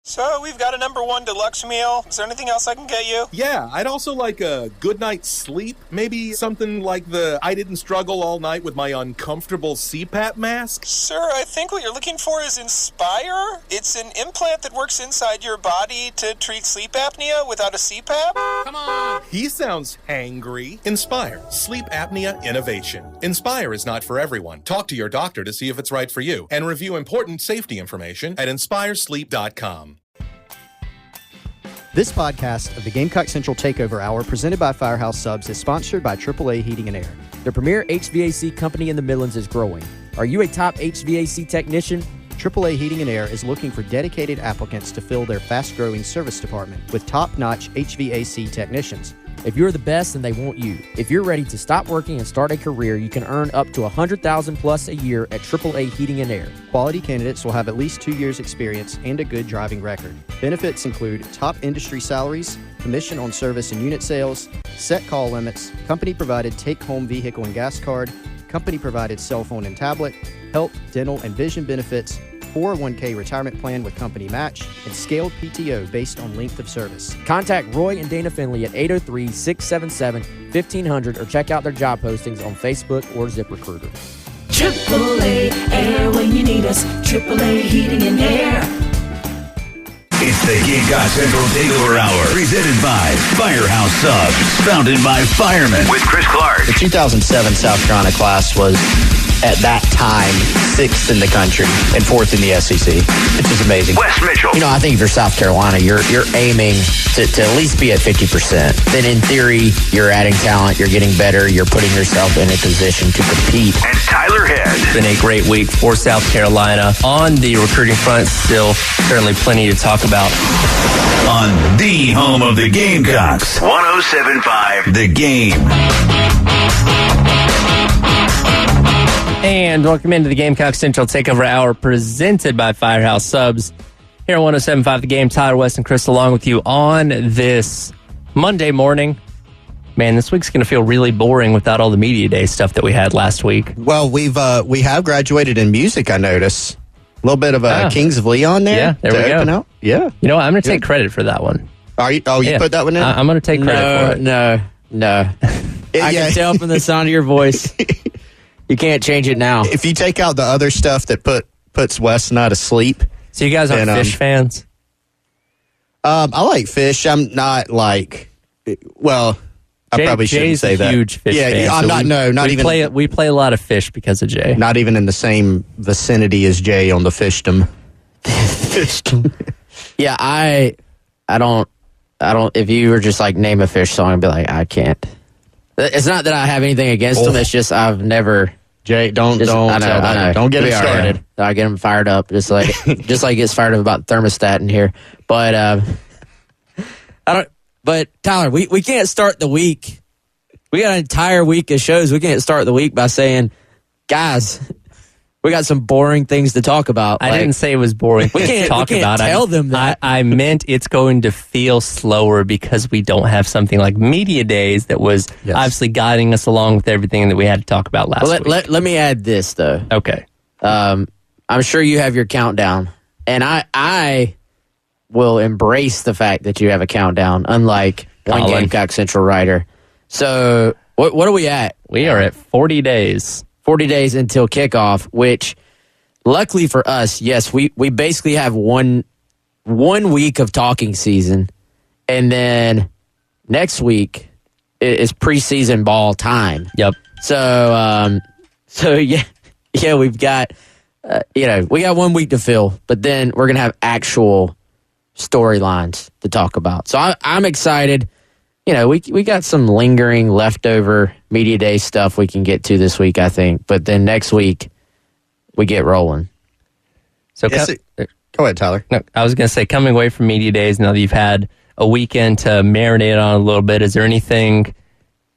So, we've got a number 1 deluxe meal. Is there anything else I can get you? Yeah, I'd also like a good night's sleep. Maybe something like the I didn't struggle all night with my uncomfortable CPAP mask. Sir, I think what you're looking for is Inspire. It's an implant that works inside your body to treat sleep apnea without a CPAP. Come on! He sounds hangry. Inspire. Sleep apnea innovation. Inspire is not for everyone. Talk to your doctor to see if it's right for you. And review important safety information at inspiresleep.com. This podcast of the Gamecock Central Takeover Hour presented by Firehouse Subs is sponsored by AAA Heating and Air. The premier HVAC company in the Midlands is growing. Are you a top HVAC technician? AAA Heating and Air is looking for dedicated applicants to fill their fast-growing service department with top-notch HVAC technicians. If you're the best, then they want you. If you're ready to stop working and start a career, you can earn up to $100,000 plus a year at AAA Heating and Air. Quality candidates will have at least 2 years experience and a good driving record. Benefits include top industry salaries, commission on service and unit sales, set call limits, company-provided take-home vehicle and gas card, company-provided cell phone and tablet, health, dental, and vision benefits, 401k retirement plan with company match, and scaled PTO based on length of service. Contact Roy and Dana Finley at 803-677-1500 or check out their job postings on Facebook or ZipRecruiter. AAA Air when you need us. AAA Heating and Air. It's the Gamecock Central Takeover Hour, presented by Firehouse Subs, founded by firemen. With Chris Clark. The 2007 South Carolina class was, at that time, 6th in the country and 4th in the SEC, which is amazing. Wes Mitchell. You know, I think if you're South Carolina, you're aiming to at least be at 50%. Then in theory, you're adding talent, you're getting better, you're putting yourself in a position to compete. And Tyler Head. It's been a great week for South Carolina. On the recruiting front, still certainly plenty to talk about. On the home of the Gamecocks, 107.5 The Game. And welcome into the Gamecock Central Takeover Hour presented by Firehouse Subs. Here on 107.5 The Game, Tyler, West, and Chris along with you on this Monday morning. Man, this week's going to feel really boring without all the Media Day stuff that we had last week. Well, we have graduated in music, I notice. A little bit of Kings of Leon there. Yeah, there we go. Out. Yeah. You know what? I'm going to take credit for that one. Are you? Oh, you put that one in? I'm going to take credit for it. No. I can tell from the sound of your voice. You can't change it now. If you take out the other stuff that puts Wes not asleep. So you guys aren't Fish fans? I like Fish. I'm not like, well, I probably shouldn't say that. Jay's a huge Fish fan. Yeah, I'm not even. We play a lot of Fish because of Jay. Not even in the same vicinity as Jay on the Fishdom. Yeah, I don't. If you were just like name a Fish song, I'd be like, I can't. It's not that I have anything against them. It's just I've never. Jay, don't get him started. I get him fired up, just like he gets fired up about thermostat in here. But I don't. But Tyler, we can't start the week. We got an entire week of shows. We can't start the week by saying, guys, we got some boring things to talk about. I didn't say it was boring. We can't tell them that. I meant it's going to feel slower because we don't have something like Media Days that was obviously guiding us along with everything that we had to talk about last week. Let me add this, though. Okay. I'm sure you have your countdown, and I will embrace the fact that you have a countdown, unlike one Gamecock Central writer. So what are we at? We are at 40 days. 40 days until kickoff, which luckily for us, yes, we basically have one week of talking season, and then next week is preseason ball time. Yep. So yeah, we've got we got 1 week to fill, but then we're gonna have actual storylines to talk about. So I'm excited. We got some lingering leftover Media Day stuff we can get to this week, I think. But then next week, we get rolling. So go ahead, Tyler. No, I was going to say, coming away from Media Days, now that you've had a weekend to marinate on a little bit, is there anything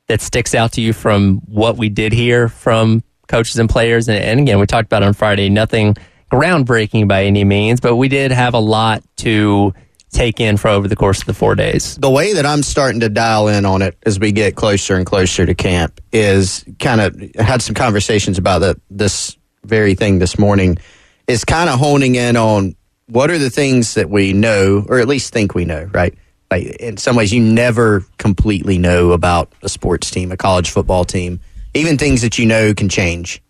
that sticks out to you from what we did hear from coaches and players? And again, we talked about on Friday, nothing groundbreaking by any means, but we did have a lot to take in for over the course of the 4 days. The way that I'm starting to dial in on it as we get closer and closer to camp is kind of had some conversations about this very thing this morning, is kind of honing in on what are the things that we know, or at least think we know, right? Like, in some ways, you never completely know about a sports team, a college football team. Even things that you know can change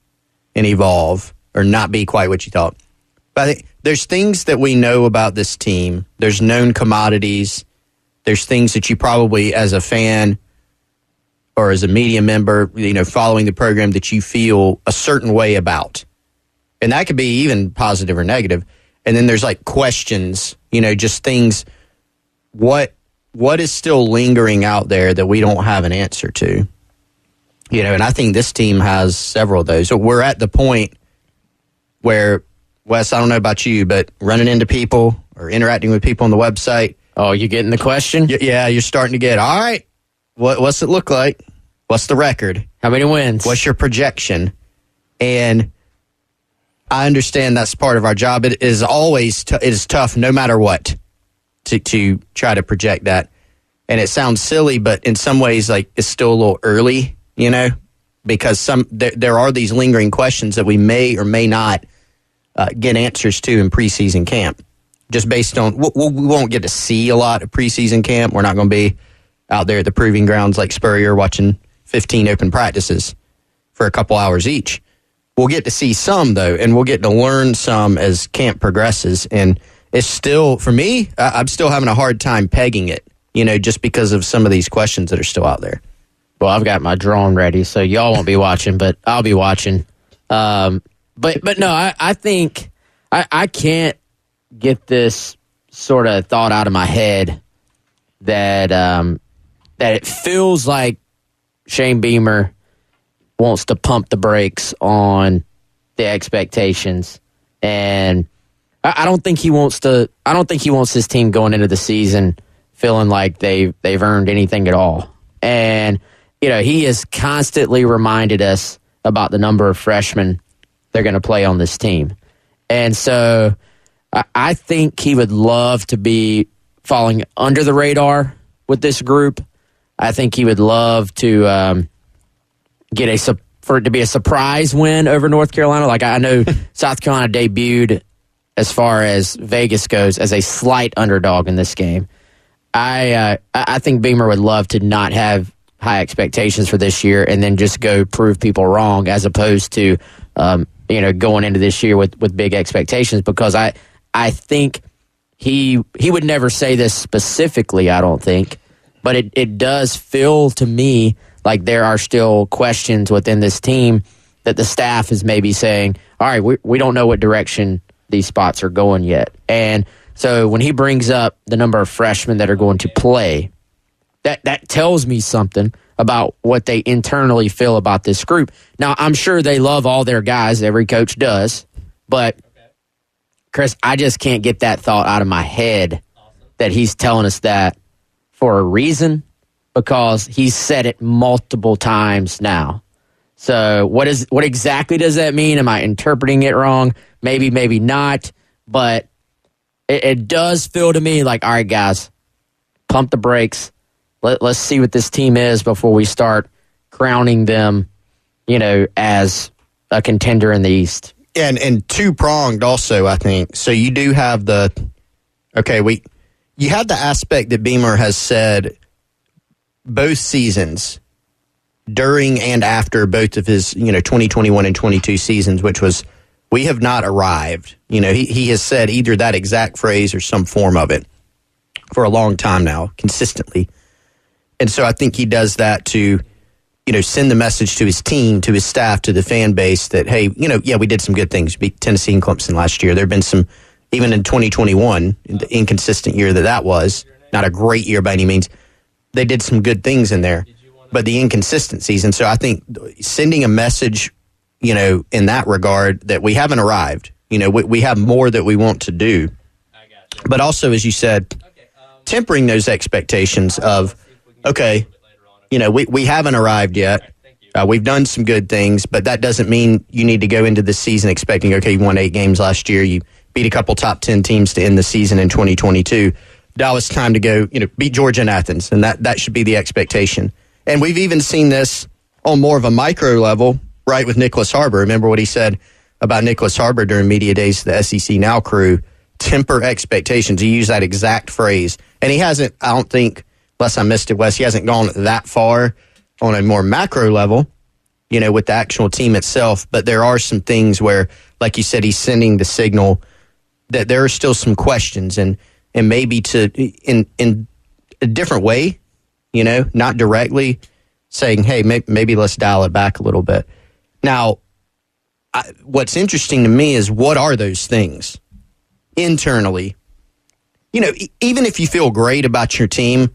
and evolve or not be quite what you thought. But I think there's things that we know about this team. There's known commodities. There's things that you probably, as a fan or as a media member, following the program, that you feel a certain way about. And that could be even positive or negative. And then there's like questions, just things. What is still lingering out there that we don't have an answer to? And I think this team has several of those. So we're at the point where, Wes, I don't know about you, but running into people or interacting with people on the website. Oh, you getting the question? Yeah, you're starting to get, all right, what's it look like? What's the record? How many wins? What's your projection? And I understand that's part of our job. It is always it is tough no matter what to try to project that. And it sounds silly, but in some ways, like, it's still a little early, because there are these lingering questions that we may or may not get answers to in preseason camp. Just based on, we won't get to see a lot of preseason camp. We're not going to be out there at the proving grounds like Spurrier watching 15 open practices for a couple hours each. We'll get to see some, though, and we'll get to learn some as camp progresses. And it's still, for me, I'm still having a hard time pegging it, just because of some of these questions that are still out there. Well, I've got my drone ready, so y'all won't be watching, but I'll be watching. But no, I think I can't get this sort of thought out of my head that it feels like Shane Beamer wants to pump the brakes on the expectations, and I don't think he wants to. I don't think he wants his team going into the season feeling like they've earned anything at all. And he has constantly reminded us about the number of freshmen they're going to play on this team, and so I think he would love to be falling under the radar with this group. I think he would love to for it to be a surprise win over North Carolina. Like, I know South Carolina debuted, as far as Vegas goes, as a slight underdog in this game. I think Beamer would love to not have high expectations for this year and then just go prove people wrong, as opposed to going into this year with big expectations, because I think he would never say this specifically, I don't think, but it does feel to me like there are still questions within this team that the staff is maybe saying, all right, we don't know what direction these spots are going yet. And so when he brings up the number of freshmen that are going to play, that tells me something about what they internally feel about this group. Now, I'm sure they love all their guys. Every coach does. But, Chris, I just can't get that thought out of my head that he's telling us that for a reason, because he's said it multiple times now. So what exactly does that mean? Am I interpreting it wrong? Maybe, maybe not. But it does feel to me like, all right, guys, pump the brakes. Let's see what this team is before we start crowning them, as a contender in the East. And two-pronged also, I think. So you do have you have the aspect that Beamer has said both seasons, during and after both of his, 2021 and 22 seasons, which was, we have not arrived. He has said either that exact phrase or some form of it for a long time now, consistently. And so I think he does that to, send the message to his team, to his staff, to the fan base that, hey, we did some good things. Beat Tennessee and Clemson last year. There have been some, even in 2021, the inconsistent year that was, not a great year by any means, they did some good things in there, but the inconsistencies. And so I think sending a message, in that regard, that we haven't arrived. We have more that we want to do. But also, as you said, tempering those expectations of, okay, we haven't arrived yet. We've done some good things, but that doesn't mean you need to go into the season expecting, okay, you won 8 games last year. You beat a couple top 10 teams to end the season in 2022. Now it's time to go, beat Georgia and Athens, and that should be the expectation. And we've even seen this on more of a micro level, right, with Nicholas Harbor. Remember what he said about Nicholas Harbor during media days to the SEC Now crew temper expectations. He used that exact phrase. And he hasn't, I don't think, unless I missed it, Wes, he hasn't gone that far on a more macro level, with the actual team itself. But there are some things where, like you said, he's sending the signal that there are still some questions and maybe in a different way, not directly saying, hey, maybe let's dial it back a little bit. Now, what's interesting to me is what are those things internally? Even if you feel great about your team,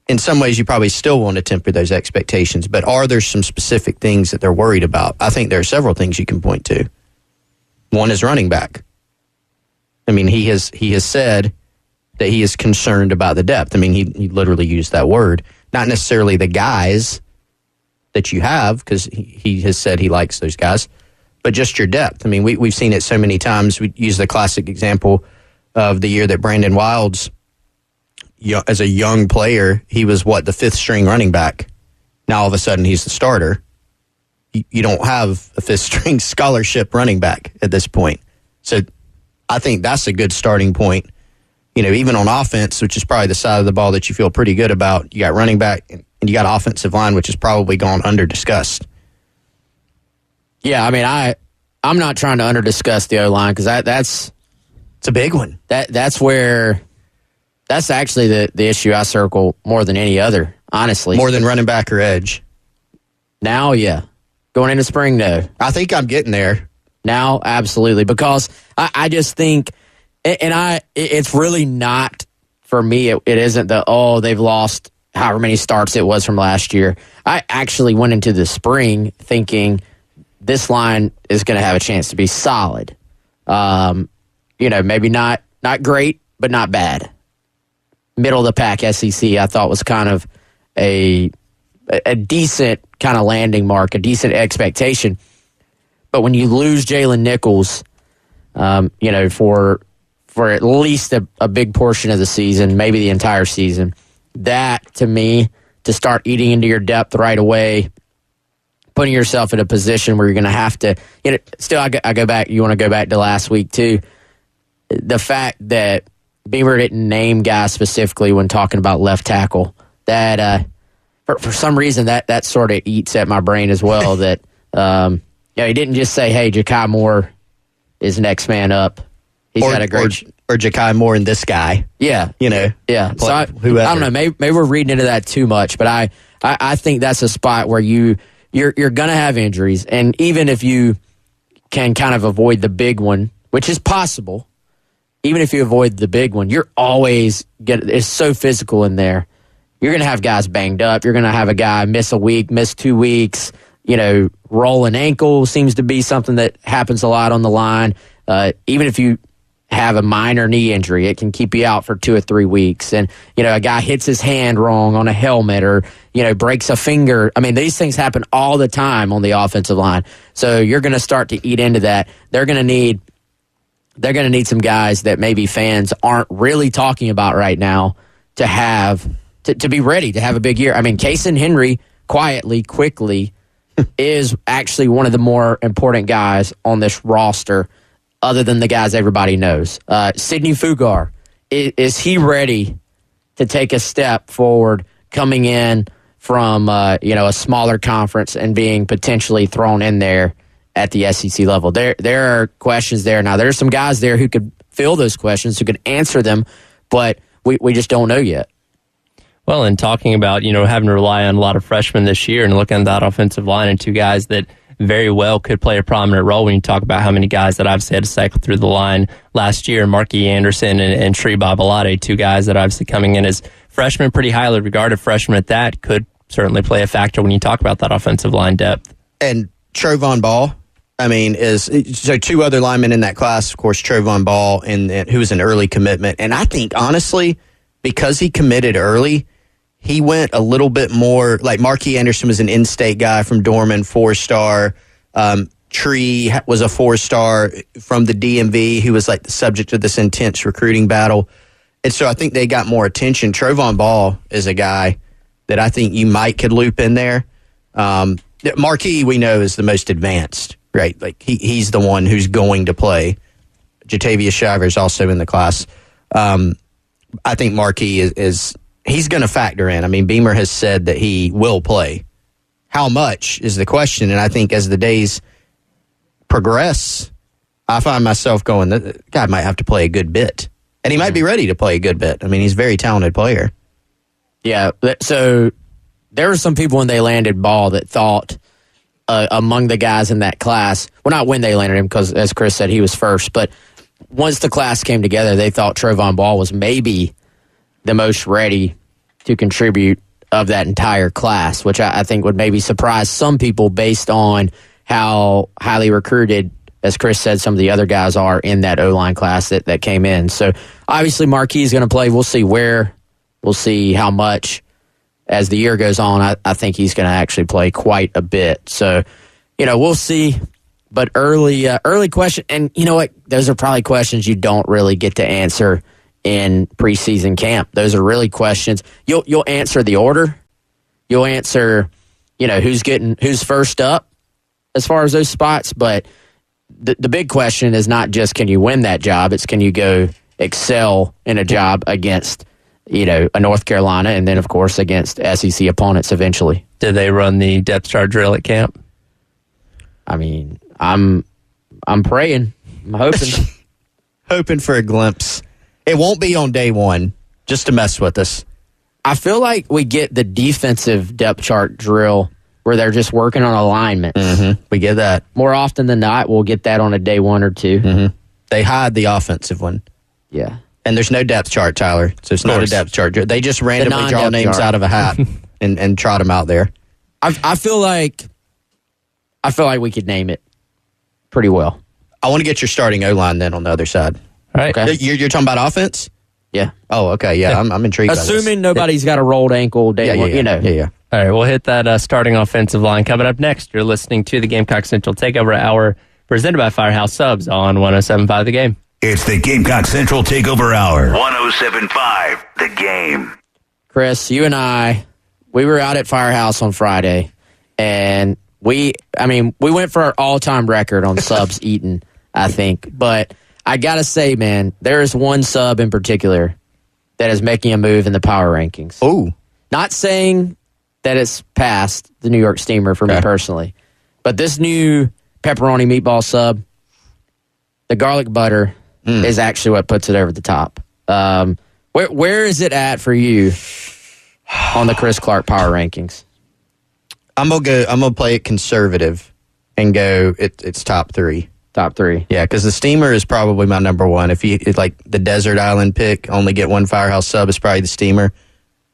in some ways you probably still want to temper those expectations. But are there some specific things that they're worried about? I think there are several things you can point to. One is running back. I mean, he has said that he is concerned about the depth. I mean, he literally used that word. Not necessarily the guys that you have, because he has said he likes those guys, but just your depth. I mean, we've seen it so many times. We use the classic example of the year that Brandon Wilds, as a young player, he was the fifth string running back. Now all of a sudden he's the starter. You don't have a fifth string scholarship running back at this point. So I think that's a good starting point. Even on offense, which is probably the side of the ball that you feel pretty good about, you got running back and you got offensive line, which has probably gone under discussed. Yeah, I mean, I'm not trying to under discuss the O-line because it's a big one. That's actually the issue I circle more than any other, honestly. More than running back or edge. Now, yeah. Going into spring, no. I think I'm getting there. Now, absolutely. Because I just think, it's really not, for me, it isn't they've lost however many starts it was from last year. I actually went into the spring thinking this line is going to have a chance to be solid. Maybe not great, but not bad. Middle of the pack SEC, I thought was kind of a decent kind of landing mark, a decent expectation. But when you lose Jalen Nichols, for at least a big portion of the season, maybe the entire season, that to me, to start eating into your depth right away, putting yourself in a position where you're going to have to, still I go back, you want to go back to last week too, the fact that Beamer didn't name guys specifically when talking about left tackle, that for some reason that sort of eats at my brain as well. That he didn't just say, "Hey, Ja'Kai Moore is next man up." He's got a great or Ja'Kai Moore and this guy. Yeah, yeah. So I don't know. Maybe we're reading into that too much, but I think that's a spot where you're gonna have injuries, and even if you can kind of avoid the big one, which is possible. Even if you avoid the big one, you're always it's so physical in there. You're going to have guys banged up. You're going to have a guy miss a week, miss 2 weeks. Roll an ankle seems to be something that happens a lot on the line. Even if you have a minor knee injury, it can keep you out for 2 or 3 weeks. And, a guy hits his hand wrong on a helmet or, breaks a finger. I mean, these things happen all the time on the offensive line. So you're going to start to eat into that. They're going to need some guys that maybe fans aren't really talking about right now to have to be ready to have a big year. I mean, Kaysen Henry quickly is actually one of the more important guys on this roster other than the guys everybody knows. Sidney Fugar, is he ready to take a step forward coming in from a smaller conference and being potentially thrown in there at the SEC level? There are questions there. Now, there are some guys there who could fill those questions, who could answer them, but we just don't know yet. Well, and talking about, having to rely on a lot of freshmen this year and looking at that offensive line and two guys that very well could play a prominent role when you talk about how many guys that obviously had to cycle through the line last year, Marquis Anderson and Tree Babalade, two guys that obviously coming in as freshmen, pretty highly regarded freshmen at that, could certainly play a factor when you talk about that offensive line depth. And Trovon Ball, so two other linemen in that class, of course, Trovon Ball, and who was an early commitment. And I think, honestly, because he committed early, he went a little bit more, like Marquis Anderson was an in-state guy from Dorman, 4-star. Tree was a 4-star from the DMV who was like the subject of this intense recruiting battle. And so I think they got more attention. Trovon Ball is a guy that I think you could loop in there. Marquis, we know, is the most advanced, right? Like he's the one who's going to play. Jatavius Shiver is also in the class. I think Marquis is he's going to factor in. I mean, Beamer has said that he will play. How much is the question? And I think as the days progress, I find myself going, that guy might have to play a good bit. And he might be ready to play a good bit. I mean, he's a very talented player. Yeah, so there were some people when they landed Ball that thought among the guys in that class, well, not when they landed him because, as Chris said, he was first, but once the class came together, they thought Trevon Ball was maybe the most ready to contribute of that entire class, which I think would maybe surprise some people based on how highly recruited, as Chris said, some of the other guys are in that O-line class that came in. So obviously Marquis is going to play. We'll see where. We'll see how much. As the year goes on, I think he's going to actually play quite a bit. So, we'll see. But early question, and you know what? Those are probably questions you don't really get to answer in preseason camp. Those are really questions. You'll answer the order. You'll answer, who's first up as far as those spots. But the big question is not just can you win that job. It's can you go excel in a job against a North Carolina, and then, of course, against SEC opponents eventually. Did they run the depth chart drill at camp? I mean, I'm praying. I'm hoping. Hoping for a glimpse. It won't be on day one, just to mess with us. I feel like we get the defensive depth chart drill where they're just working on alignment. Mm-hmm. We get that. More often than not, we'll get that on a day 1 or 2. Mm-hmm. They hide the offensive one. Yeah. And there's no depth chart, Tyler. So it's not a depth chart. They just randomly draw names out of a hat and trot them out there. I feel like we could name it pretty well. I want to get your starting O-line then on the other side. All right. Okay. You're talking about offense? Yeah. Oh, okay. Yeah, I'm intrigued by this. Assuming nobody's got a rolled ankle day one, Yeah. All right, we'll hit that starting offensive line coming up next. You're listening to the Gamecock Central Takeover Hour presented by Firehouse Subs on 107.5 The Game. It's the Gamecock Central Takeover Hour. 107.5 The Game. Chris, you and I, we were out at Firehouse on Friday, and we went for our all-time record on subs eaten, I think. But I got to say, man, there is one sub in particular that is making a move in the power rankings. Oh. Not saying that it's past the New York Steamer for me personally, but this new pepperoni meatball sub, the garlic butter, is actually what puts it over the top. Where is it at for you on the Chris Clark power rankings? I'm gonna play it conservative and go. It's top 3. Top 3. Yeah, because the Steamer is probably my number one. If it's like the desert island pick, only get one Firehouse sub is probably the Steamer.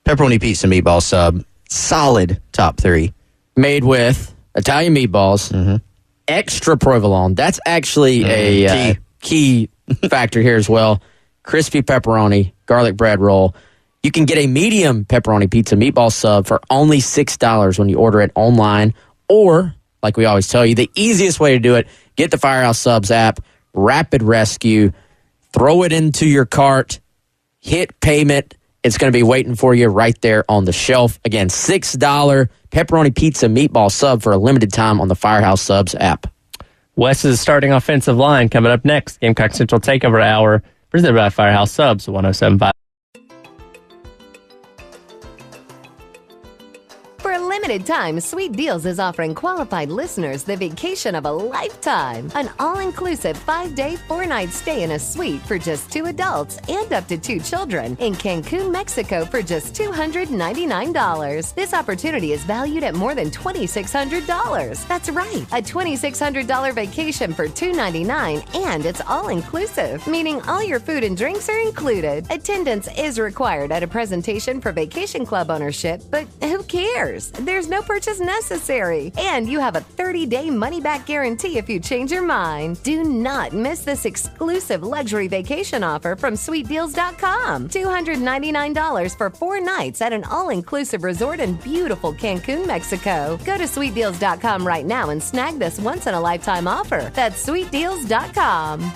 Pepperoni pizza meatball sub, solid top 3. Made with Italian meatballs, extra provolone. That's actually a key factor here as well. Crispy pepperoni, garlic bread roll. You can get a medium pepperoni pizza meatball sub for only $6 when you order it online. Or, like we always tell you, the easiest way to do it, get the Firehouse Subs app, Rapid Rescue, throw it into your cart, hit payment. It's going to be waiting for you right there on the shelf. Again, $6 pepperoni pizza meatball sub for a limited time on the Firehouse Subs app. Wes's starting offensive line coming up next. Gamecock Central Takeover Hour presented by Firehouse Subs 107.5. For a limited time, Sweet Deals is offering qualified listeners the vacation of a lifetime. An all-inclusive 5-day, 4-night stay in a suite for just 2 adults and up to 2 children in Cancun, Mexico for just $299. This opportunity is valued at more than $2,600. That's right, a $2,600 vacation for $299, and it's all-inclusive, meaning all your food and drinks are included. Attendance is required at a presentation for Vacation Club ownership, but who cares? There's no purchase necessary. And you have a 30-day money-back guarantee if you change your mind. Do not miss this exclusive luxury vacation offer from SweetDeals.com. $299 for 4 nights at an all-inclusive resort in beautiful Cancun, Mexico. Go to SweetDeals.com right now and snag this once-in-a-lifetime offer. That's SweetDeals.com.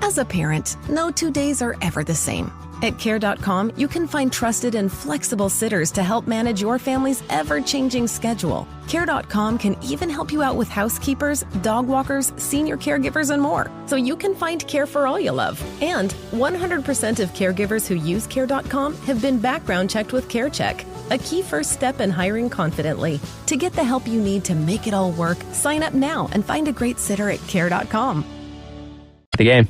As a parent, no 2 days are ever the same. At Care.com, you can find trusted and flexible sitters to help manage your family's ever-changing schedule. Care.com can even help you out with housekeepers, dog walkers, senior caregivers, and more, so you can find care for all you love. And 100% of caregivers who use Care.com have been background checked with CareCheck, a key first step in hiring confidently. To get the help you need to make it all work, sign up now and find a great sitter at Care.com. The game.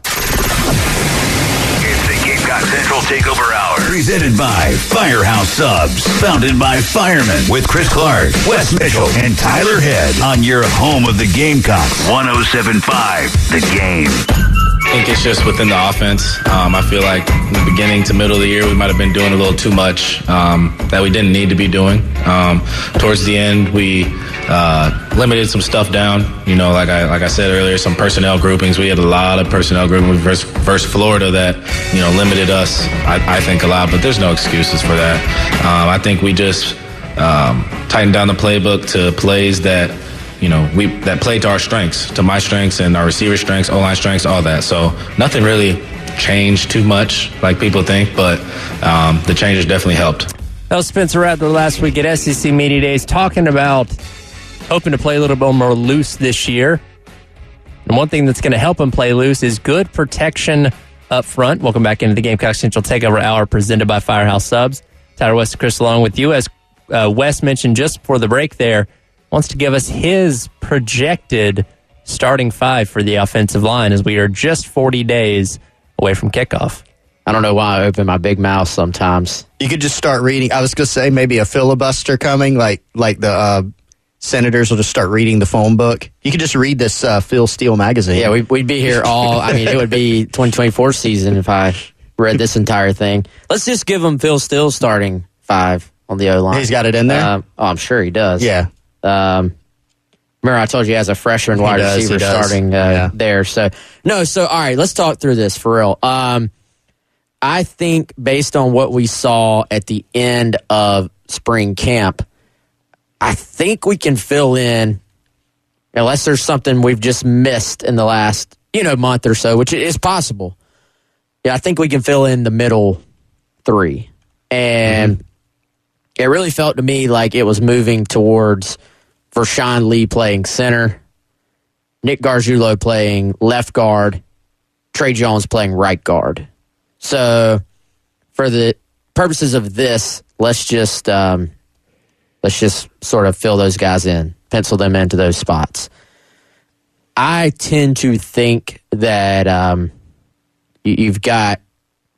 It's the Gamecock Central Takeover Hour. Presented by Firehouse Subs. Founded by firemen with Chris Clark, Wes Mitchell, and Tyler Head on your home of the Gamecocks. 107.5 The Game. I think it's just within the offense. I feel like in the beginning to middle of the year, we might have been doing a little too much that we didn't need to be doing. Towards the end, we limited some stuff down. You know, like I said earlier, some personnel groupings. We had a lot of personnel groupings versus Florida that, you know, limited us, I think, a lot. But there's no excuses for that. I think we just tightened down the playbook to plays that, you know, that play to our strengths, to my strengths and our receiver strengths, O-line strengths, all that. So nothing really changed too much like people think, but the changes definitely helped. That was Spencer Rattler last week at SEC Media Days talking about hoping to play a little bit more loose this year. And one thing that's going to help him play loose is good protection up front. Welcome back into the Gamecock Central Takeover Hour presented by Firehouse Subs. Tyler West and Chris along with you. As Wes mentioned just before the break there, wants to give us his projected starting five for the offensive line as we are just 40 days away from kickoff. I don't know why I open my big mouth sometimes. You could just start reading. I was going to say maybe a filibuster coming, like the senators will just start reading the phone book. You could just read this Phil Steele magazine. Yeah, we'd be here all. I mean, it would be 2024 season if I read this entire thing. Let's just give him Phil Steele starting five on the O-line. He's got it in there? I'm sure he does. Yeah. Remember I told you he has a freshman wide receiver starting there. So all right, let's talk through this for real. I think based on what we saw at the end of spring camp, I think we can fill in, unless there's something we've just missed in the last, month or so, which is possible. Yeah, I think we can fill in the middle three. And it really felt to me like it was moving towards Vershawn Lee playing center, Nick Gargiulo playing left guard, Trey Jones playing right guard. So for the purposes of this, let's just sort of fill those guys in, pencil them into those spots. I tend to think that you've got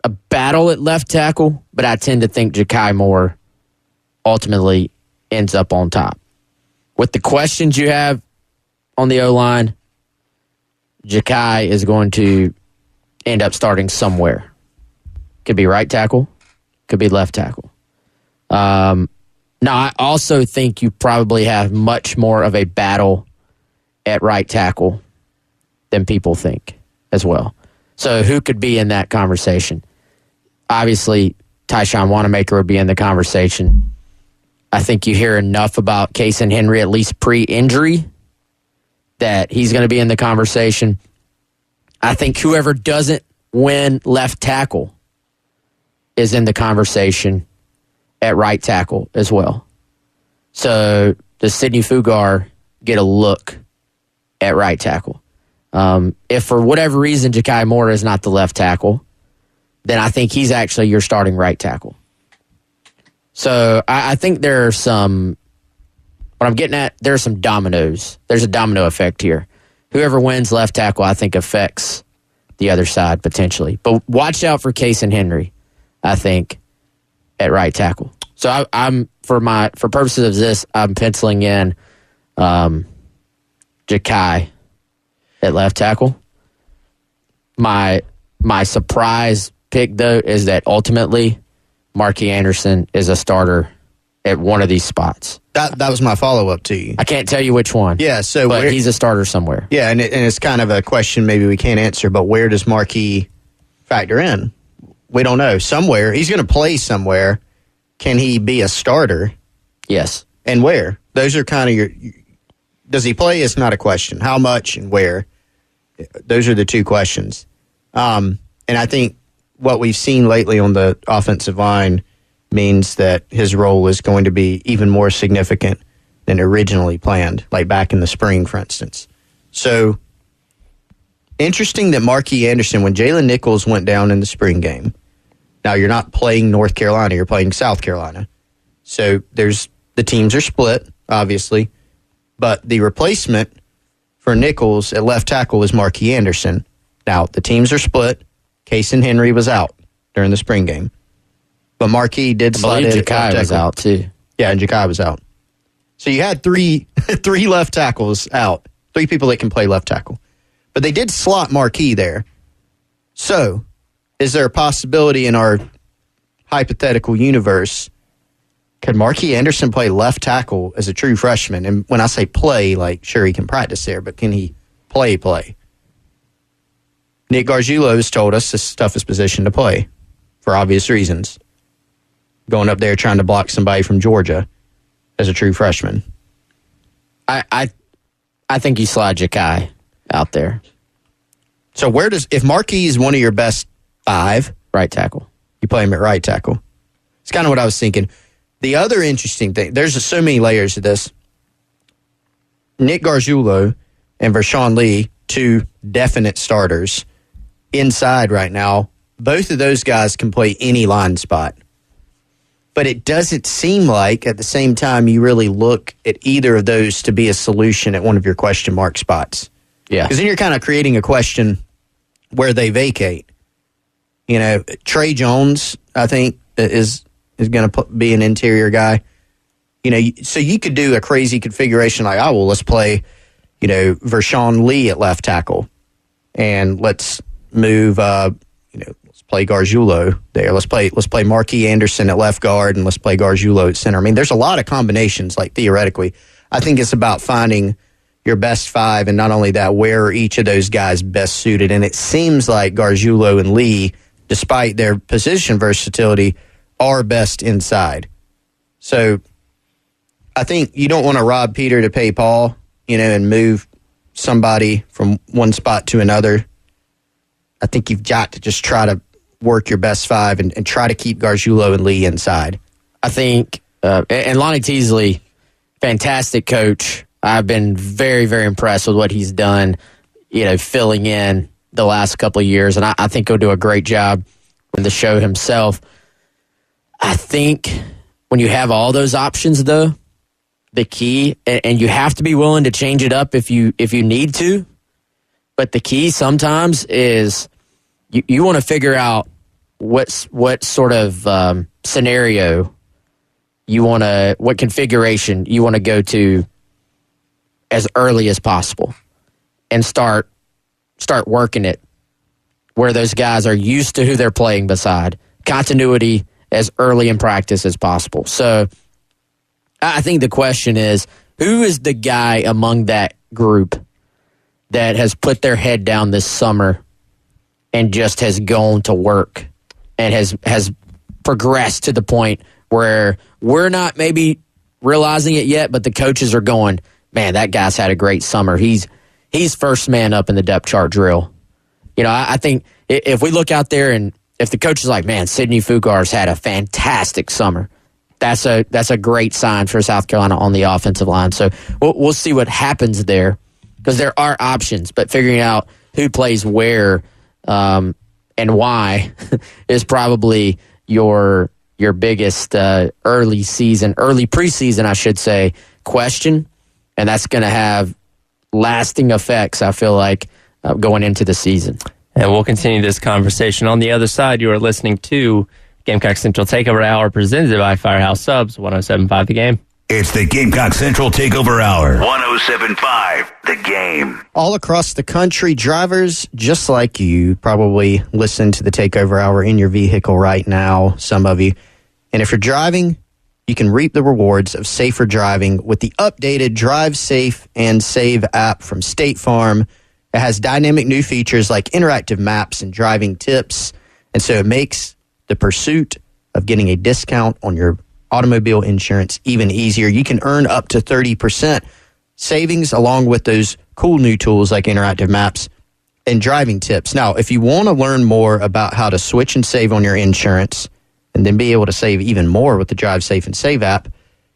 a battle at left tackle, but I tend to think Ja'Kai Moore ultimately ends up on top. With the questions you have on the O-line, Ja'Kai is going to end up starting somewhere. Could be right tackle, could be left tackle. Now, I also think you probably have much more of a battle at right tackle than people think as well. So who could be in that conversation? Obviously, Tyshawn Wanamaker would be in the conversation. I think you hear enough about Kason Henry, at least pre-injury, that he's going to be in the conversation. I think whoever doesn't win left tackle is in the conversation at right tackle as well. So does Sidney Fugar get a look at right tackle? If for whatever reason Ja'Kai Moore is not the left tackle, then I think he's actually your starting right tackle. So I think there are some, what I'm getting at, there are some dominoes. There's a domino effect here. Whoever wins left tackle, I think, affects the other side potentially. But watch out for Kason Henry, I think, at right tackle. So I'm for purposes of this, I'm penciling in Ja'Kai at left tackle. My surprise pick, though, is that ultimately Marky Anderson is a starter at one of these spots. That was my follow-up to you. I can't tell you which one. Yeah, but he's a starter somewhere. Yeah, and it's kind of a question maybe we can't answer, but where does Marky factor in? We don't know. Somewhere. He's going to play somewhere. Can he be a starter? Yes. And where? Those are kind of your... Does he play? It's not a question. How much and where? Those are the two questions. And I think what we've seen lately on the offensive line means that his role is going to be even more significant than originally planned, like back in the spring, for instance. So, interesting that Marquis Anderson, when Jalen Nichols went down in the spring game, now you're not playing North Carolina, you're playing South Carolina. So, the teams are split, obviously, but the replacement for Nichols at left tackle was Marquis Anderson. Now, the teams are split. Case and Henry was out during the spring game. But Marquis did slide in. Ja'Kai was out, too. Yeah, and Ja'Kai was out. So you had three left tackles out. 3 people that can play left tackle. But they did slot Marquis there. So, is there a possibility in our hypothetical universe, could Marquis Anderson play left tackle as a true freshman? And when I say play, like, sure, he can practice there, but can he play? Nick Gargiulo has told us it's the toughest position to play for obvious reasons. Going up there trying to block somebody from Georgia as a true freshman. I think you slide Ja'Kai out there. So if Marquis is one of your best 5, right tackle, you play him at right tackle. It's kind of what I was thinking. The other interesting thing, there's so many layers to this. Nick Gargiulo and Vershawn Lee, 2 definite starters inside right now. Both of those guys can play any line spot. But it doesn't seem like, at the same time, you really look at either of those to be a solution at one of your question mark spots. Yeah. Because then you're kind of creating a question where they vacate. You know, Trey Jones, I think, is going to be an interior guy. You know, so you could do a crazy configuration like, oh, well, let's play, Vershawn Lee at left tackle. And let's move, let's play Gargiulo there. Let's play Marquis Anderson at left guard, and let's play Gargiulo at center. I mean, there's a lot of combinations, like, theoretically. I think it's about finding your best 5, and not only that, where are each of those guys best suited. And it seems like Gargiulo and Lee, despite their position versatility, are best inside. So I think you don't want to rob Peter to pay Paul, and move somebody from one spot to another. I think you've got to just try to work your best 5 and try to keep Gargiulo and Lee inside. I think, and Lonnie Teasley, fantastic coach. I've been very, very impressed with what he's done, filling in the last couple of years. And I think he'll do a great job in the show himself. I think when you have all those options, though, the key, and you have to be willing to change it up if you need to, but the key sometimes is you want to figure out what sort of scenario what configuration you want to go to as early as possible, and start working it where those guys are used to who they're playing beside. Continuity as early in practice as possible. So I think the question is, who is the guy among that group that has put their head down this summer and just has gone to work and has progressed to the point where we're not maybe realizing it yet, but the coaches are going, man, that guy's had a great summer. He's first man up in the depth chart drill. I think if we look out there and if the coach is like, man, Sidney Fugar's had a fantastic summer, that's a great sign for South Carolina on the offensive line. So we'll see what happens there, because there are options, but figuring out who plays where and why is probably your biggest early preseason, I should say, question, and that's going to have lasting effects, I feel like, going into the season. And we'll continue this conversation. On the other side, you are listening to Gamecock Central Takeover Hour, presented by Firehouse Subs, 107.5 The Game. It's the Gamecock Central Takeover Hour, 107.5 The Game. All across the country, drivers just like you probably listen to the Takeover Hour in your vehicle right now, some of you. And if you're driving, you can reap the rewards of safer driving with the updated Drive Safe and Save app from State Farm. It has dynamic new features like interactive maps and driving tips, and so it makes the pursuit of getting a discount on your automobile insurance even easier. You can earn up to 30% savings along with those cool new tools like interactive maps and driving tips. Now, if you want to learn more about how to switch and save on your insurance and then be able to save even more with the Drive Safe and Save app,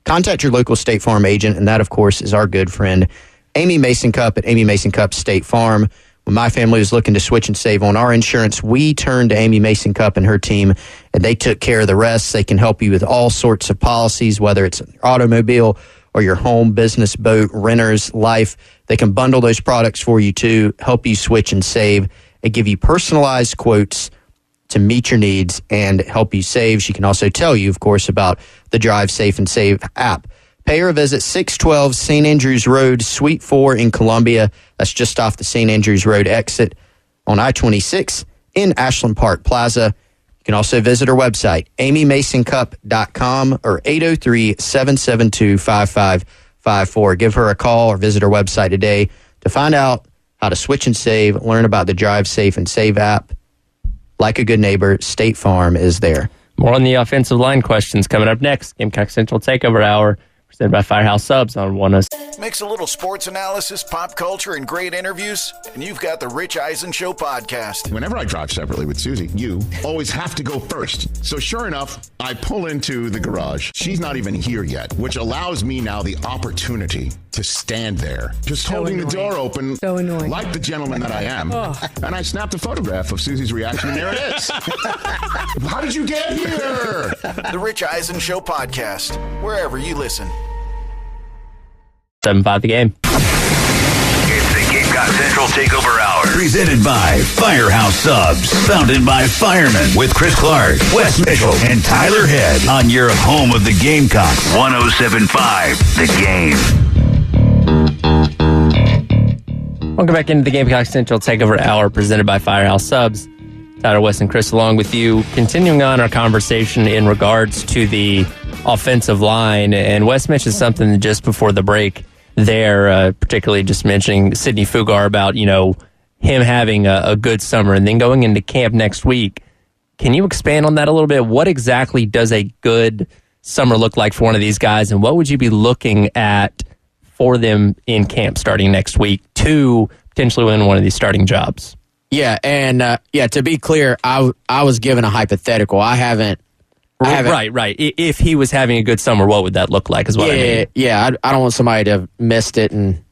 contact your local State Farm agent, and that, of course, is our good friend Amy Mason Cup at Amy Mason Cup State Farm. When my family was looking to switch and save on our insurance, we turned to Amy Mason Cup and her team, and they took care of the rest. They can help you with all sorts of policies, whether it's an automobile or your home, business, boat, renters, life. They can bundle those products for you too, help you switch and save, and give you personalized quotes to meet your needs and help you save. She can also tell you, of course, about the Drive Safe and Save app. Pay her a visit, 612 St. Andrews Road, Suite 4 in Columbia. That's just off the St. Andrews Road exit on I-26 in Ashland Park Plaza. You can also visit her website, amymasoncup.com or 803-772-5554. Give her a call or visit her website today to find out how to switch and save, learn about the Drive Safe and Save app. Like a good neighbor, State Farm is there. More on the offensive line questions coming up next. Gamecock Central Takeover Hour, presented by Firehouse Subs on 106. Mix a little sports analysis, pop culture, and great interviews, and you've got the Rich Eisen Show podcast. Whenever I drive separately with Susie, you always have to go first. So sure enough, I pull into the garage. She's not even here yet, which allows me now the opportunity to stand there, just holding the door open, like the gentleman that I am. And I snapped a photograph of Susie's reaction, and there it is. How did you get here? The Rich Eisen Show podcast, wherever you listen. 7-5 the game. It's the Gamecock Central Takeover Hour. Presented by Firehouse Subs. Founded by firemen. With Chris Clark, Wes Mitchell, and Tyler Head. On your home of the Gamecocks. 107.5 The Game. Welcome back into the Gamecock Central Takeover Hour, presented by Firehouse Subs. Tyler, Wes, and Chris along with you, continuing on our conversation in regards to the offensive line. And Wes mentioned something just before the break there, particularly just mentioning Sidney Fugar about, him having a good summer and then going into camp next week. Can you expand on that a little bit? What exactly does a good summer look like for one of these guys, and what would you be looking at for them in camp starting next week to potentially win one of these starting jobs? Yeah, and to be clear, I was given a hypothetical. I haven't. Right. If he was having a good summer, what would that look like? Is what I mean. Yeah. I don't want somebody to have missed it and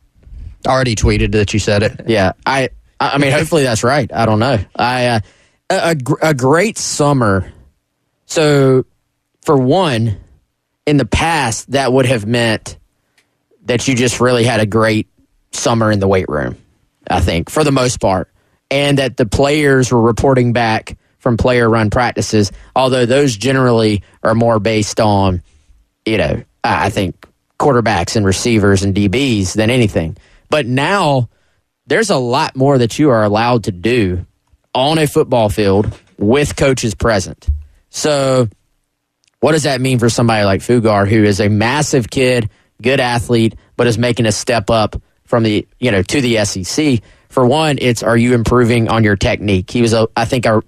already tweeted that you said it. Yeah, I mean, hopefully that's right. I don't know. A great summer. So, for one, in the past, that would have meant that you just really had a great summer in the weight room, I think, for the most part. And that the players were reporting back from player-run practices, although those generally are more based on, I think, quarterbacks and receivers and DBs than anything. But now, there's a lot more that you are allowed to do on a football field with coaches present. So, what does that mean for somebody like Fugar, who is a massive kid, good athlete, but is making a step up from the, to the SEC? For one, it's, are you improving on your technique? He was, I think, a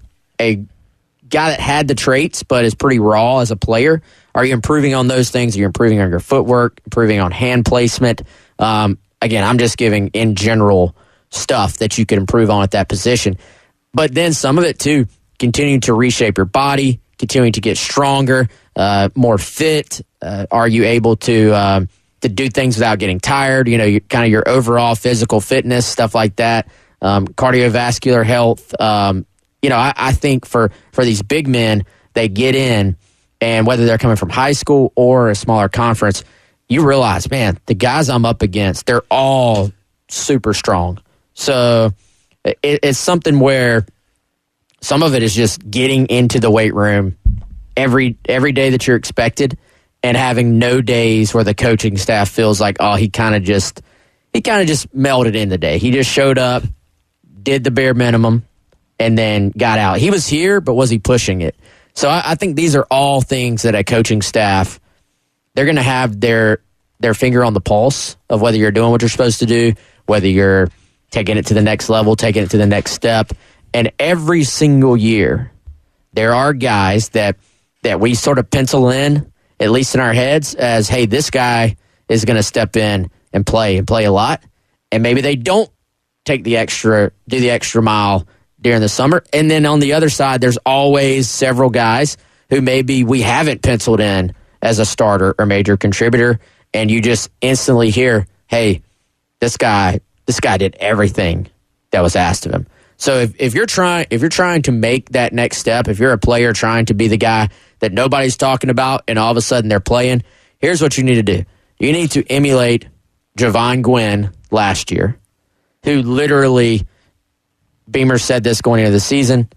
guy that had the traits, but is pretty raw as a player. Are you improving on those things? Are you improving on your footwork, improving on hand placement? Again, I'm just giving in general stuff that you could improve on at that position. But then some of it, too, continuing to reshape your body, continuing to get stronger, more fit. Are you able to do things without getting tired? Kind of your overall physical fitness, stuff like that. Cardiovascular health. I think for these big men, they get in, and whether they're coming from high school or a smaller conference, you realize, man, the guys I'm up against, they're all super strong. So it's something where some of it is just getting into the weight room every day that you're expected, and having no days where the coaching staff feels like, oh, he kind of just melded in the day. He just showed up, did the bare minimum, and then got out. He was here, but was he pushing it? So I think these are all things that a coaching staff, they're going to have their finger on the pulse of whether you're doing what you're supposed to do, whether you're taking it to the next level, taking it to the next step. And every single year, there are guys that we sort of pencil in, at least in our heads, as, hey, this guy is going to step in and play a lot. And maybe they don't do the extra mile during the summer. And then on the other side, there's always several guys who maybe we haven't penciled in as a starter or major contributor, and you just instantly hear, hey, this guy did everything that was asked of him. So if you're trying to make that next step, if you're a player trying to be the guy that nobody's talking about and all of a sudden they're playing, here's what you need to do. You need to emulate Javon Gwynn last year, who literally, Beamer said this going into the season,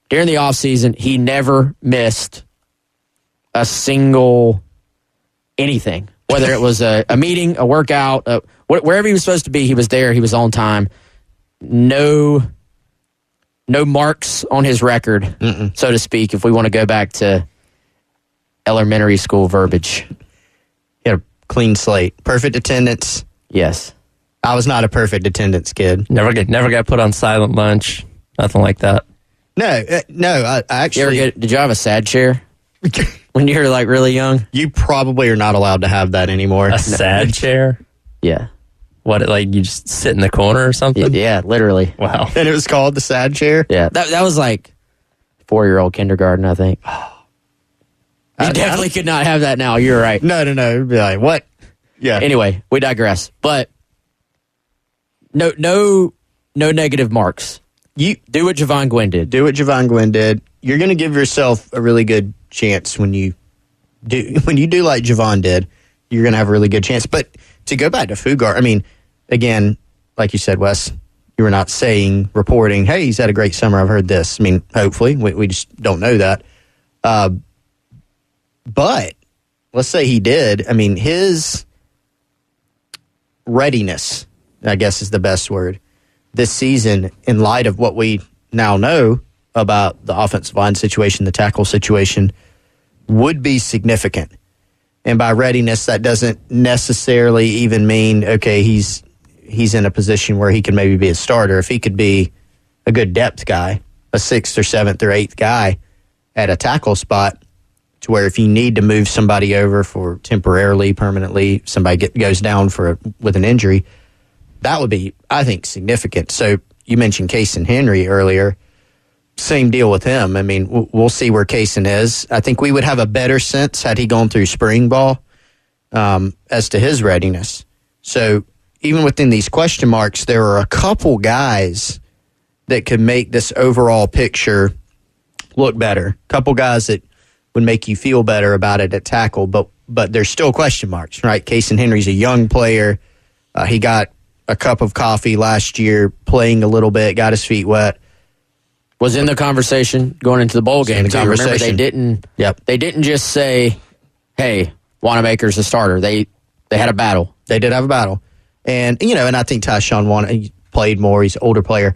during the offseason, he never missed a single anything, whether it was a meeting, a workout, wherever he was supposed to be, he was there, he was on time. No marks on his record, so to speak, if we want to go back to elementary school verbiage. He had a clean slate. Perfect attendance. Yes. I was not a perfect attendance kid. Never got put on silent lunch. Nothing like that. No. I actually... Did you have a sad chair when you were like really young? You probably are not allowed to have that anymore. A sad chair? Yeah. What, like you just sit in the corner or something? Yeah, literally. Wow. And it was called the sad chair? Yeah. That was like 4-year-old kindergarten, I think. You definitely could not have that now. You're right. No. It'd be like, what? Yeah. Anyway, we digress. But no negative marks. You do what Javon Gwynn did. You're going to give yourself a really good chance when you do like Javon did. You're going to have a really good chance. But to go back to Fugar, I mean, again, like you said, Wes, you were not reporting, hey, he's had a great summer. I've heard this. I mean, hopefully. We just don't know that. But let's say he did. I mean, his readiness, I guess is the best word, this season, in light of what we now know about the offensive line situation, the tackle situation, would be significant. And by readiness, that doesn't necessarily even mean, okay, he's in a position where he can maybe be a starter. If he could be a good depth guy, a 6th or 7th or 8th guy at a tackle spot, to where if you need to move somebody over for temporarily, permanently, somebody goes down with an injury, that would be, I think, significant. So you mentioned Kaysen Henry earlier. Same deal with him. I mean, we'll see where Kaysen is. I think we would have a better sense had he gone through spring ball as to his readiness. So even within these question marks, there are a couple guys that could make this overall picture look better. A couple guys that would make you feel better about it at tackle, but there's still question marks, right? Kaysen Henry's a young player. He got a cup of coffee last year, playing a little bit, got his feet wet. Was in the conversation going into the bowl game. Remember, they didn't just say, hey, Wanamaker's the starter. They had a battle. They did have a battle. And, and I think Tyshawn he played more. He's an older player.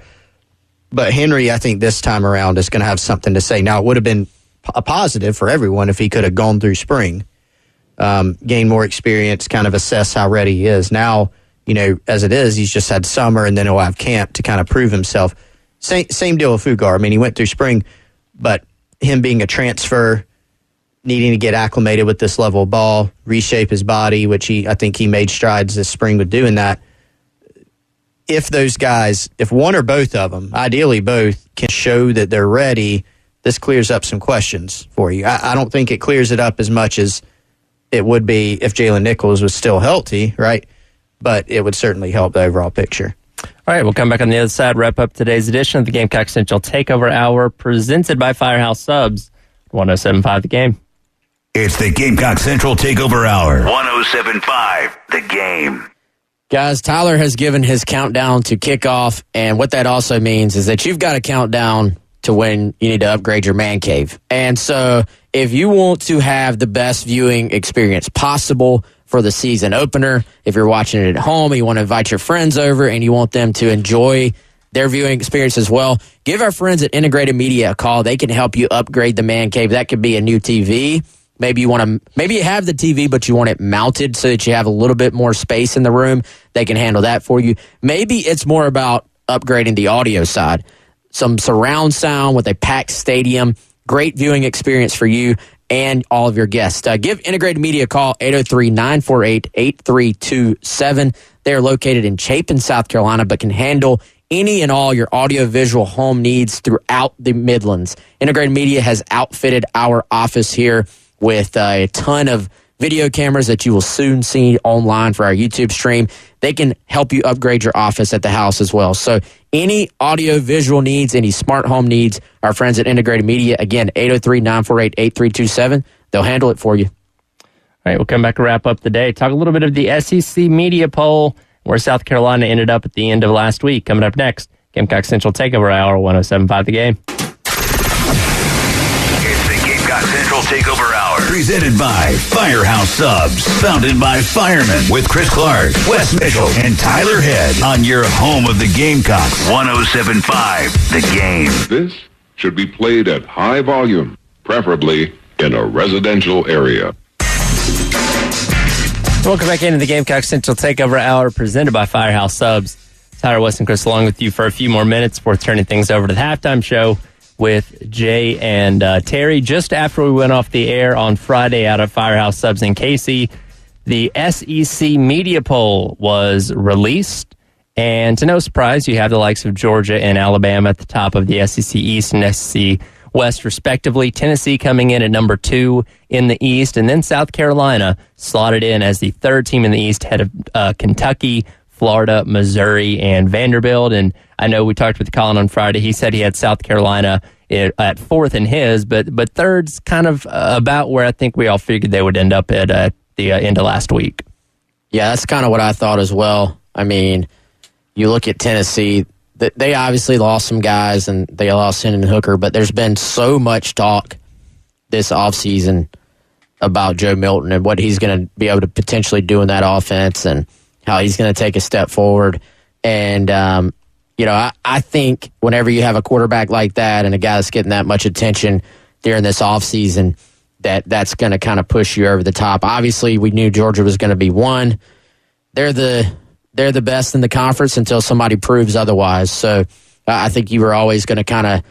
But Henry, I think this time around is going to have something to say. Now, it would have been a positive for everyone if he could have gone through spring, gain more experience, kind of assess how ready he is. Now, as it is, he's just had summer and then he'll have camp to kind of prove himself. Same deal with Fugar. I mean, he went through spring, but him being a transfer, needing to get acclimated with this level of ball, reshape his body, which I think he made strides this spring with doing that. If those guys, if one or both of them, ideally both, can show that they're ready, this clears up some questions for you. I don't think it clears it up as much as it would be if Jalen Nichols was still healthy, right? But it would certainly help the overall picture. All right, we'll come back on the other side, wrap up today's edition of the Gamecock Central Takeover Hour, presented by Firehouse Subs, 107.5 The Game. It's the Gamecock Central Takeover Hour, 107.5 The Game. Guys, Tyler has given his countdown to kickoff, and what that also means is that you've got a countdown to when you need to upgrade your man cave. And so if you want to have the best viewing experience possible for the season opener, if you're watching it at home, you want to invite your friends over and you want them to enjoy their viewing experience as well, give our friends at Integrated Media a call. They can help you upgrade the man cave. That could be a new TV. Maybe you have the TV, but you want it mounted so that you have a little bit more space in the room. They can handle that for you. Maybe it's more about upgrading the audio side. Some surround sound with a packed stadium. Great viewing experience for you and all of your guests. Give Integrated Media a call, 803-948-8327. They are located in Chapin, South Carolina, but can handle any and all your audiovisual home needs throughout the Midlands. Integrated Media has outfitted our office here with a ton of video cameras that you will soon see online for our YouTube stream. They can help you upgrade your office at the house as well. So any audio-visual needs, any smart home needs, our friends at Integrated Media, again, 803-948-8327. They'll handle it for you. All right, we'll come back and wrap up the day. Talk a little bit of the SEC media poll, where South Carolina ended up at the end of last week. Coming up next, Gamecock Central Takeover Hour, 107.5 The Game. It's the Gamecock Central Takeover Hour, presented by Firehouse Subs, founded by firemen, with Chris Clark, Wes Mitchell, and Tyler Head on your home of the Gamecocks, 107.5 The Game. This should be played at high volume, preferably in a residential area. Welcome back into the Gamecock Central Takeover Hour, presented by Firehouse Subs. Tyler, Wes, and Chris along with you for a few more minutes before turning things over to the halftime show with Jay and Terry. Just after we went off the air on Friday out of Firehouse Subs in Casey, the SEC media poll was released. And to no surprise, you have the likes of Georgia and Alabama at the top of the SEC East and SEC West, respectively. Tennessee coming in at number 2 in the East, and then South Carolina slotted in as the 3rd team in the East, ahead of Kentucky, Florida, Missouri, and Vanderbilt. And I know we talked with Colin on Friday. He said he had South Carolina at 4th in his, but 3rd's kind of about where I think we all figured they would end up at the end of last week. Yeah, that's kind of what I thought as well. I mean, you look at Tennessee, they obviously lost some guys, and they lost Hendon Hooker, but there's been so much talk this offseason about Joe Milton and what he's going to be able to potentially do in that offense and how he's going to take a step forward. And, I think whenever you have a quarterback like that and a guy that's getting that much attention during this offseason, that's going to kind of push you over the top. Obviously, we knew Georgia was going to be one. They're the best in the conference until somebody proves otherwise. So I think you were always going to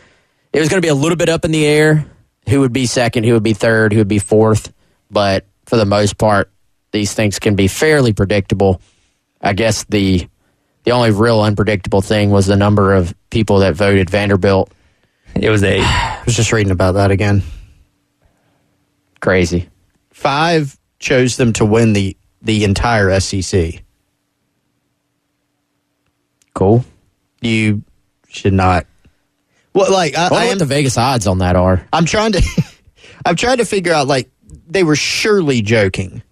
it was going to be a little bit up in the air. Who would be 2nd, who would be 3rd, who would be 4th. But for the most part, these things can be fairly predictable. I guess the only real unpredictable thing was the number of people that voted Vanderbilt. It was 8. I was just reading about that again. Crazy. 5 chose them to win the entire SEC. Cool. You should not. Well, like I wonder what the Vegas odds on that are. I'm trying to figure out. Like, they were surely joking.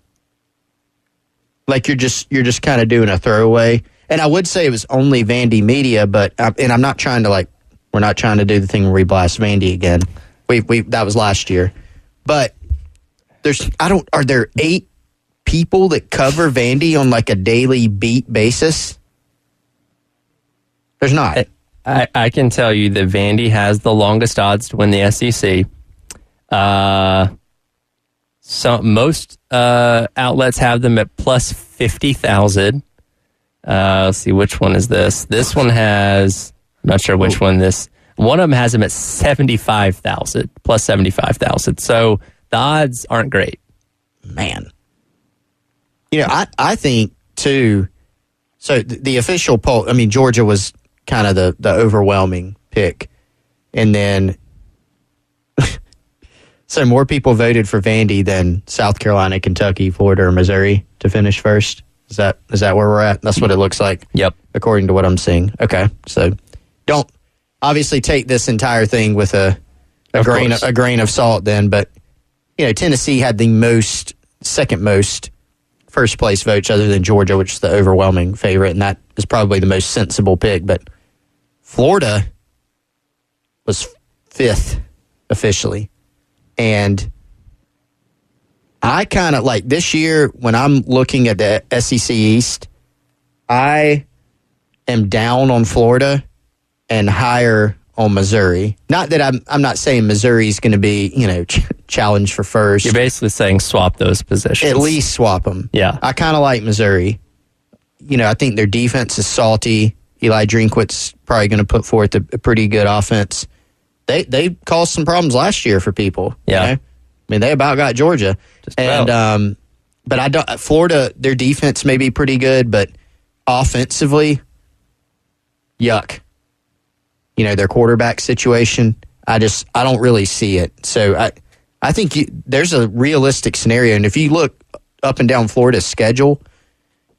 Like, you're just kind of doing a throwaway. And I would say it was only Vandy Media, but I'm not trying to we're not trying to do the thing where we blast Vandy again. We that was last year, but are there 8 people that cover Vandy on like a daily beat basis? There's not. I can tell you that Vandy has the longest odds to win the SEC. Most outlets have them at plus 50,000. Let's see, which one is this? This one has, I'm not sure which one this. One of them has them at 75,000, plus 75,000. So the odds aren't great. Man. I think, too, so the official poll, I mean, Georgia was kind of the overwhelming pick. And then, so more people voted for Vandy than South Carolina, Kentucky, Florida, or Missouri to finish first. Is that where we're at? That's what it looks like. Yep. According to what I'm seeing. Okay. So don't obviously take this entire thing with a grain of salt then, but Tennessee had the second most first place votes other than Georgia, which is the overwhelming favorite, and that is probably the most sensible pick. But Florida was 5th officially. And I kind of like this year when I'm looking at the SEC East, I am down on Florida and higher on Missouri. Not that I'm not saying Missouri's going to be, challenged for first. You're basically saying swap those positions. At least swap them. Yeah. I kind of like Missouri. I think their defense is salty. Eli Drinkwit's probably going to put forth a pretty good offense. They caused some problems last year for people. Yeah. I mean, they about got Georgia. And but Florida, their defense may be pretty good, but offensively, yuck. Their quarterback situation, I don't really see it. So I think there's a realistic scenario. And if you look up and down Florida's schedule,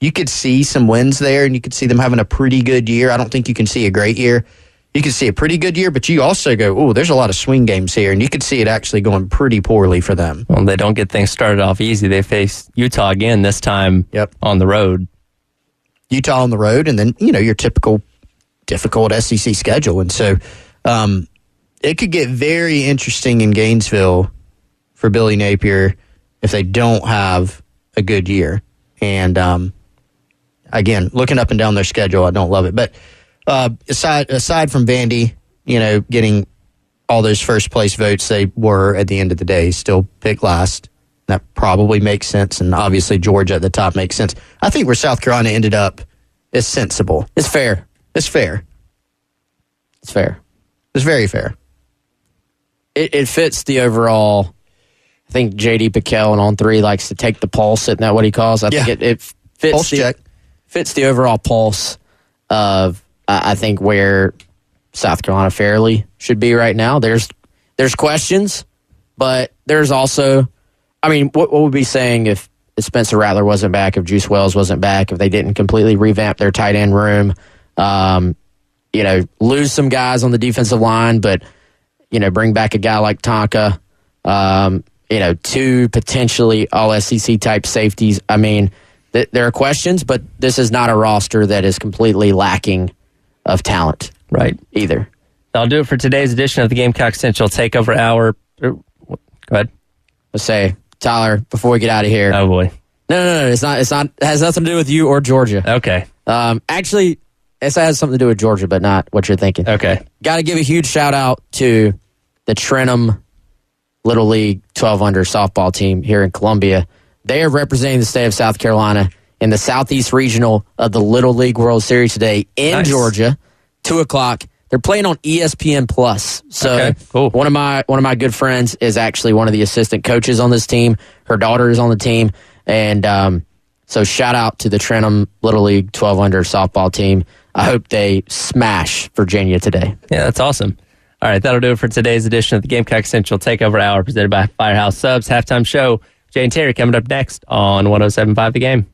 you could see some wins there, and you could see them having a pretty good year. I don't think you can see a great year. You can see a pretty good year, but you also go, oh, there's a lot of swing games here, and you could see it actually going pretty poorly for them. Well, they don't get things started off easy. They face Utah again this time on the road. Utah on the road, and then, your typical difficult SEC schedule. And so it could get very interesting in Gainesville for Billy Napier if they don't have a good year. And again, looking up and down their schedule, I don't love it. But aside from Vandy, getting all those first place votes, they were at the end of the day still picked last. That probably makes sense, and obviously Georgia at the top makes sense. I think where South Carolina ended up is sensible. It's fair. It's fair. It's fair. It's very fair. It fits the overall. I think J.D. Piquel and On 3 likes to take the pulse. Isn't that what he calls? I think it fits pulse check. Fits the overall pulse of I think where South Carolina fairly should be right now. There's questions, but there's also, what would we be saying if Spencer Rattler wasn't back, if Juice Wells wasn't back, if they didn't completely revamp their tight end room, lose some guys on the defensive line, but bring back a guy like Tonka, two potentially all SEC type safeties. There are questions, but this is not a roster that is completely lacking of talent. Right. Either. That'll do it for today's edition of the Gamecock Central Takeover Hour. Go ahead. Let's say, Tyler, before we get out of here. Oh, boy. No. It's not. It has nothing to do with you or Georgia. Okay. Actually, it has something to do with Georgia, but not what you're thinking. Okay. Got to give a huge shout out to the Trenum Little League 12 under softball team here in Columbia. They are representing the state of South Carolina in the Southeast Regional of the Little League World Series today in Georgia, 2:00. They're playing on ESPN Plus. So cool. One of my good friends is actually one of the assistant coaches on this team. Her daughter is on the team, and so shout out to the Trenum Little League 12 under softball team. I hope they smash Virginia today. Yeah, that's awesome. All right, that'll do it for today's edition of the Gamecock Central Takeover Hour presented by Firehouse Subs. Halftime show. Jay and Terry coming up next on 107.5 The Game.